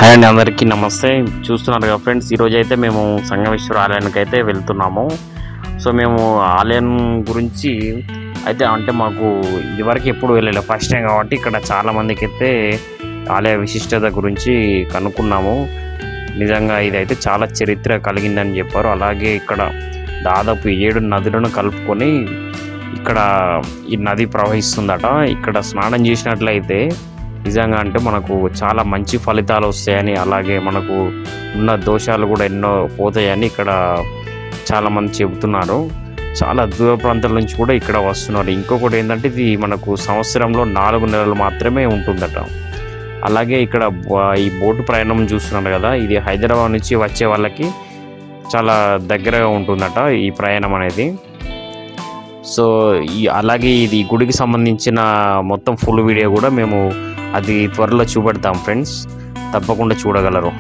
Hi అండి, అందరికీ నమస్తే. చూస్తున్నారు కదా ఫ్రెండ్స్, ఈరోజు అయితే మేము సంగమేశ్వర ఆలయానికి అయితే వెళ్తున్నాము. సో మేము ఆలయం గురించి అయితే మాకు ఇదివరకు ఎప్పుడు వెళ్ళలేదు, ఫస్ట్ టైం కాబట్టి ఇక్కడ చాలామందికి అయితే ఆలయ విశిష్టత గురించి కనుక్కున్నాము. నిజంగా ఇదైతే చాలా చరిత్ర కలిగిందని చెప్పారు. అలాగే ఇక్కడ దాదాపు 7 నదులను కలుపుకొని ఇక్కడ ఈ నది ప్రవహిస్తుందట. ఇక్కడ స్నానం చేసినట్లయితే నిజంగా మనకు చాలా మంచి ఫలితాలు వస్తాయని, అలాగే మనకు ఉన్న దోషాలు కూడా ఎన్నో పోతాయని ఇక్కడ చాలామంది చెబుతున్నారు. చాలా దూర ప్రాంతాల నుంచి కూడా ఇక్కడ వస్తున్నారు. ఇంకొకటి ఏంటంటే ఇది మనకు సంవత్సరంలో 4 నెలలు మాత్రమే ఉంటుందట. అలాగే ఇక్కడ ఈ బోటు ప్రయాణం చూస్తున్నారు కదా, ఇది హైదరాబాద్ నుంచి వచ్చే వాళ్ళకి చాలా దగ్గరగా ఉంటుందట ఈ ప్రయాణం అనేది. సో అలాగే ఇది గుడికి సంబంధించిన మొత్తం ఫుల్ వీడియో కూడా మేము అది త్వరలో చూపెడతాం ఫ్రెండ్స్, తప్పకుండా చూడగలరు.